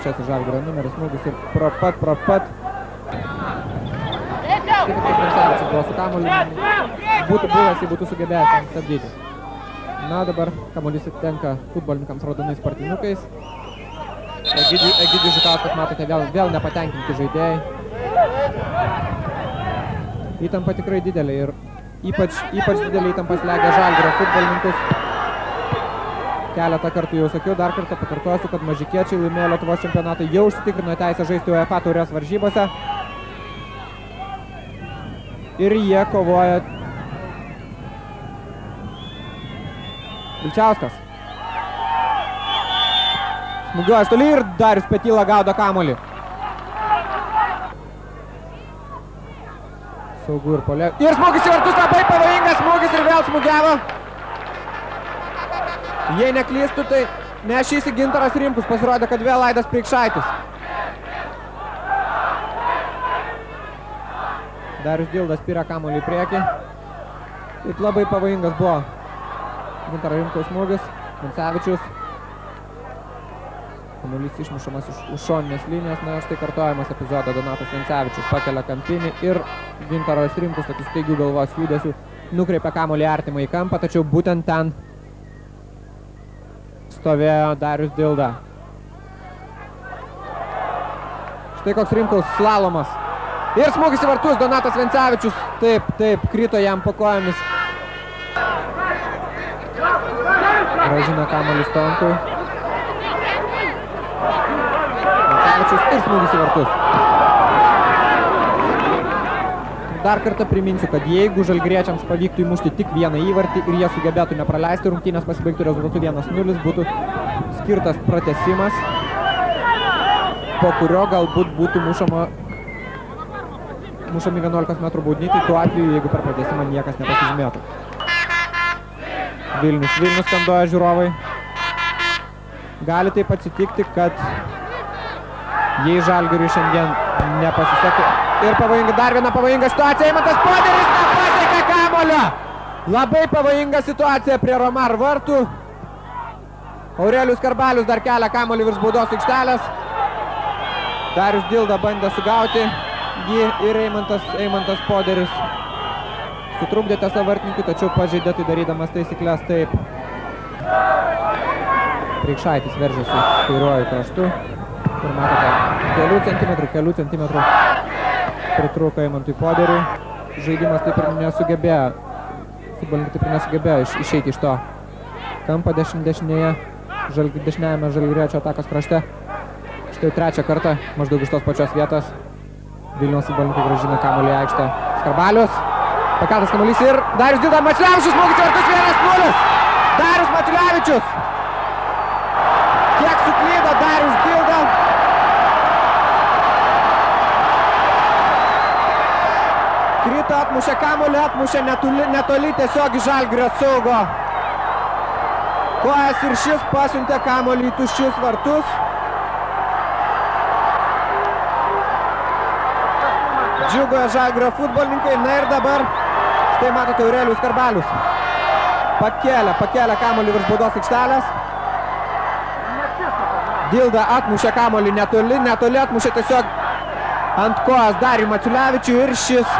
trečiasis Žalgirio numeris, smūgis ir pro pat. Kaip Vincevičius buvo su kamuoliu, būtų buvęs, jį būtų sugebėjęs jam stabdyti. Na, dabar kamuolys atitenka futbolininkams raudonais spartinukais. Egidijus Žukauskas, matote, vėl nepatenkinti žaidėjai. Įtampa tikrai didelė ir ypač didelė įtampa slegia Žalgirio futbolininkus. Keletą kartų jau sakiau, dar kartą pakartosiu, kad mažikiečiai laimėjo Lietuvos čempionatą, jau užsitikrino teisę žaisti UEFA taurės varžybose. Ir jie kovoja. Vilčiauskas. Smūgiuoja iš toli ir Darius Petyla gaudo kamuolį. Saugu ir polė. Ir smūgis į vartus, labai pavojingas smūgis ir vėl smūgiavo. Jei neklystu, tai nešysi Gintaras Rimkus, pasirodė, kad vėl Aidas Preikšaitis. Darius Dildas spyrė kamuolį į priekį. Taip labai pavojingas buvo Gintaro Rimkaus smūgis. Vincevičius. Kamuolys išmušamas už šoninės linijos. Na, štai kartojamas epizodo. Donatas Vincevičius pakelia kampinį ir Gintaras Rimkus tokių staigių galvos judesių nukreipia kamuolį artimą į kampą, tačiau būtent ten stovėjo Darius Dilda. Štai koks Rimkaus slalomas. Ir smūgis į vartus, Donatas Vincevičius. Taip, krito jam po kojomis. Grąžina kamuolį Stonkui. Vincevičius ir smūgis į vartus. Dar kartą priminsiu, kad jeigu žalgiriečiams pavyktų įmušti tik vieną įvartį ir jie sugebėtų nepraleisti rungtynės, pasibaigtų rezultatu 1-0, būtų skirtas pratęsimas, po kurio galbūt būtų mušami 11 metrų baudiniai, tai tuo atveju, jeigu per pratęsimą niekas nepasižymėtų. Vilnius skanduoja žiūrovai. Gali taip atsitikti, kad jei Žalgiriui šiandien nepasisektų. Ir dar viena pavojinga situacija. Eimantas Poderis nepasiekia kamuolio. Labai pavojinga situacija prie Romar vartų. Aurelijus Karbalius dar kelia kamuolį virš baudos aikštelės. Darius Dilda bandė sugauti jį ir Eimantas Poderis sutrukdė tiesą vartininkui, tačiau pažeidė tai darydamas taisyklės taip. Preikšaitis veržiasi kairiuoju kraštu. Ir matote, kelių centimetrų pritrūko Eimantui Poderiui. Žaidimas taip ir nesugebėjo, futbolininkai taip ir nesugebėjo išeiti iš to kampo dešiniajame žalgiriečio atakos krašte. Štai trečią kartą, maždaug iš tos pačios vietos, Vilniaus futbolininkai gražina kamuolį į aikštę. Skarbalius, pakeltas kamuolys ir Darius Dilda, Maciulevičius, smūgis į vartus 1-0. Darius Maciulevičius. Kiek suklydo Darius Dilda. Krito, atmušė kamuolį, atmušė netoli tiesiog į Žalgirio saugo kojas ir šis pasiuntė kamuolį į tuščius vartus. Džiugoja Žalgirio futbolininkai. Na ir dabar, štai matote, Aurelijus Karbalius pakėlė kamuolį virš baudos aikštelės. Dilda atmušė kamuolį netoli atmušė tiesiog ant kojas Dariui Maciulevičiui ir šis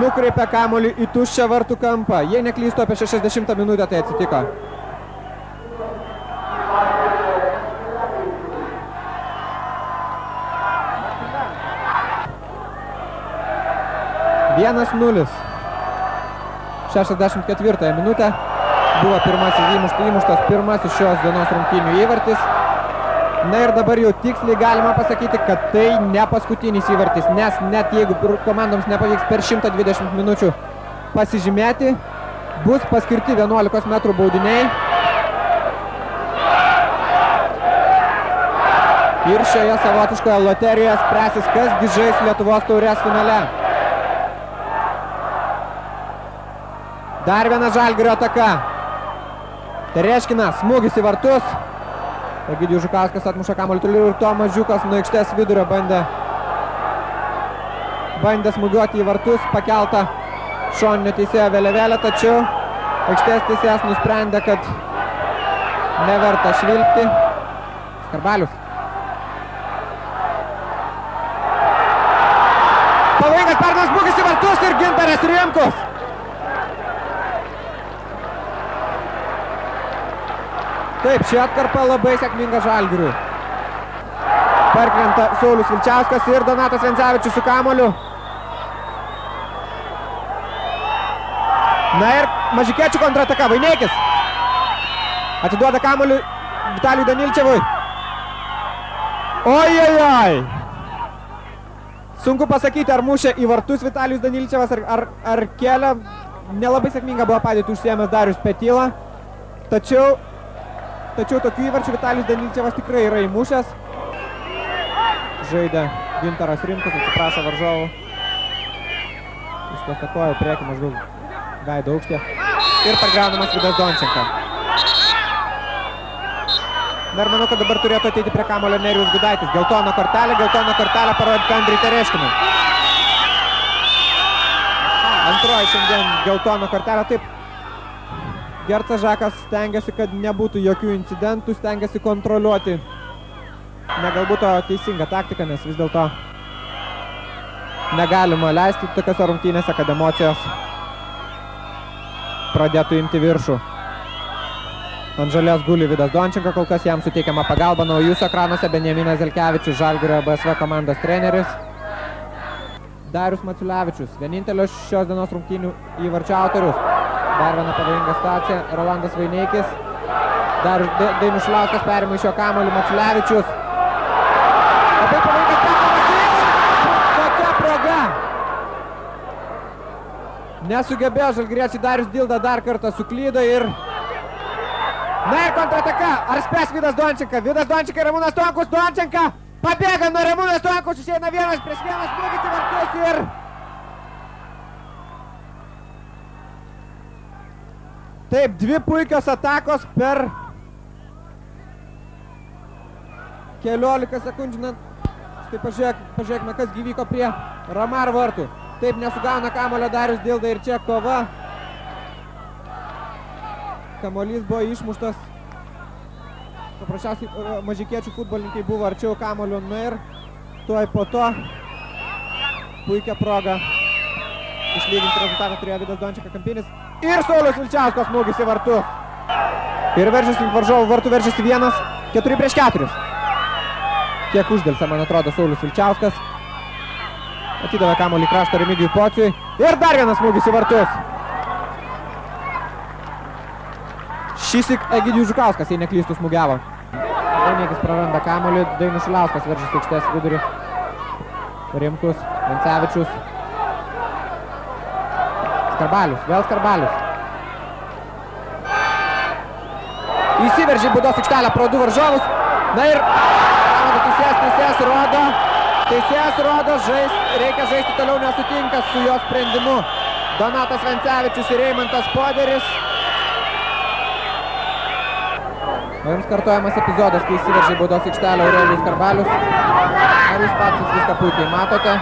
nukreipė kamuolį į tuščią vartų kampą. Jei neklystu, apie 60 minutę tai atsitiko. Vienas 0. 64 minutę buvo įmuštas pirmasis šios dienos rungtynių įvartis. Na ir dabar jau tiksliai galima pasakyti, kad tai ne paskutinis įvartis, nes net jeigu komandoms nepavyks per 120 minučių pasižymėti, bus paskirti 11 metrų baudiniai. Ir šioje savotiškoje loterijoje spręsis, kasgi žais Lietuvos taurės finale. Dar viena Žalgirio ataka. Tereškinas, smūgis į vartus. Egidijus Žukauskas atmuša kamuolį toli ir Tomas Žiūkas nuo aikštės vidurio bandė smūgiuoti į vartus, pakelta šoninio teisėjo vėliavėlė, tačiau aikštės teisėjas nusprendė, kad neverta švilpti. Skarbalius. Pavojingas perdavimas smūgis į vartus ir Gintaras Rimkus. Taip, ši atkarpa labai sėkminga Žalgiriui. Parkrenta Saulius Vilčiauskas ir Donatas Vencevičius su kamuoliu. Na ir Mažikiečių kontrataka. Vaineikis atiduoda kamuoliu Vitalijui Danilčevui. Ojojoj! Sunku pasakyti, ar mušė į vartus Vitalijus Danilčevas, ar kėlė. Nelabai sėkminga buvo padėti užsiėmęs Darius Petyla. Tačiau tokių įvarčių Vitalijus Danilčevas tikrai yra įmušęs. Žaidė Gintaras Rimkus, atsiprašo varžovų. Ištiesta koja į priekį maždaug veido aukštė. Ir pargriaunamas Vidas Dončenka. Dar manau, kad dabar turėtų ateiti prie kamuolio Nerijus Gudaitis. Geltona kortelė parodyta Andriui Tereškinui. Antroji šiandien geltona kortelė. Taip, Gercas Žakas stengiasi, kad nebūtų jokių incidentų, stengiasi kontroliuoti. Ne galbūt to teisinga taktika, nes vis dėlto negalima leisti tokiose rungtynėse, kad emocijos pradėtų imti viršų. Ant žolės guli Vidas Dončenka, kol kas jam suteikiama pagalba. Na, o jūsų ekranuose Benjaminas Zelkevičius, Žalgirio BSV komandos treneris. Darius Maciulevičius, vienintelio šios dienos rungtynių įvarčio autorius. Dar viena pavojinga situacija, Rolandas Vaineikis. Dainius Šiliauskas perima iš jo kamuolį, Maciulevičius. Labai pavojingas perdavimas. Kokia proga! Nesugebėjo žalgiriečiai, Darius Dilda dar kartą suklydo ir... Na ir kontrataka, ar spės Vidas Dončenka? Vidas Dončenka ir Ramūnas Tonkus. Dončenka pabėga nuo Ramūnas Tonkus, išeina 1 prieš 1 smūgis į vartus ir... Taip, 2 puikios atakos per 14 sekundžių. Na, štai pažiūrėkime, kas gyvyko prie Ramar vartų. Taip, nesugauna kamuolio Darius Dilda ir čia kova. Kamuolys buvo išmuštas. Paprasčiausiai mažikiečių futbolininkai buvo arčiau kamuolio. Na ir tuoj po to puikia proga išlyginti rezultatą turėjo Vidas Dončenka kampinis. Ir Saulius Vilčiausko smūgis į vartus. Ir veržiasi link varžovų vartų, veržiasi 4 prieš 4. Kiek uždėlsia, man atrodo, Saulius Vilčiauskas. Atidavė kamuolį krašto Remigijui Pociui. Ir dar vienas smūgis į vartus. Šįsyk Egidijus Žukauskas, jei neklystų, smūgiavo. Vaineikis praranda kamuolį, Dainius Šiliauskas veržiasi aikštės vidurį. Rimkus, Vencevičius. Skarbalius, vėl Skarbalius. Įsiveržė baudos aikštelę pro 2 varžovus. Na ir teisėjas rodo, reikia žaisti toliau, nesutinka su jo sprendimu. Donatas Vencevičius ir Eimantas Poderis. O jums kartojamas epizodas, kai įsiveržė baudos aikštelę Aurelijus Skarbalius. Ar jūs patys viską puikiai matote?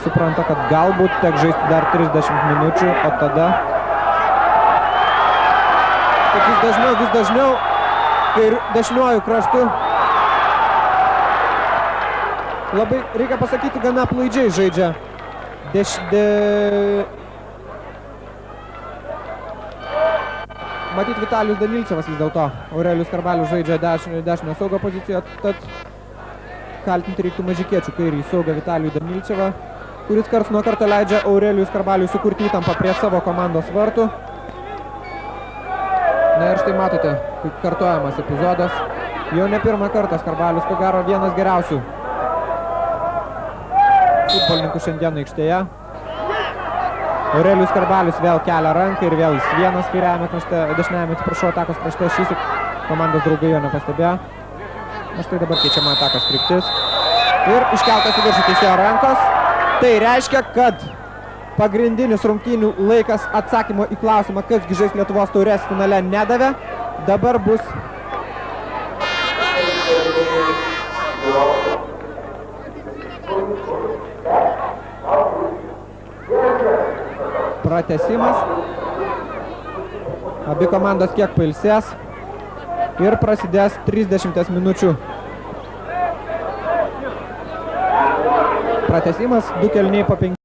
Supranta, kad galbūt tek žaisti dar 30 minučių, o tada vis dažniau dešiniuoju kraštu. Labai, reikia pasakyti, gana aplaidžiai žaidžia. Matyt, Vitalijus Danilčevas vis dėlto. Aurelijus Skarbalius žaidžia dešinio saugo pozicijoje, tad kaltinti reiktų mažikiečių kairį saugą Vitalijų Danilčevą, kuris karts nuo karto leidžia Aurelijui Skarbaliui sukurti įtampą prie savo komandos vartų. Na ir štai matote, kaip kartojamas epizodas. Jau ne pirmą kartą Skarbalius, ko gero, vienas geriausių futbolininkų šiandien aikštėje. Aurelijus Skarbalius vėl kelia ranką ir vėl jis vienas dešiniajame atakos krašte. Šįsyk komandos draugai jo nepastebėjo. Na štai dabar keičiama atakos kryptis. Ir iškeltas į viršų teisėjo rankos. Tai reiškia, kad pagrindinis rungtynių laikas atsakymo į klausimą, kasgi žais Lietuvos taurės finale, nedavė. Dabar bus pratęsimas. Abi komandos kiek pailsės. ir prasidės 30 minučių pratęsimas, 2 kėliniai po 5.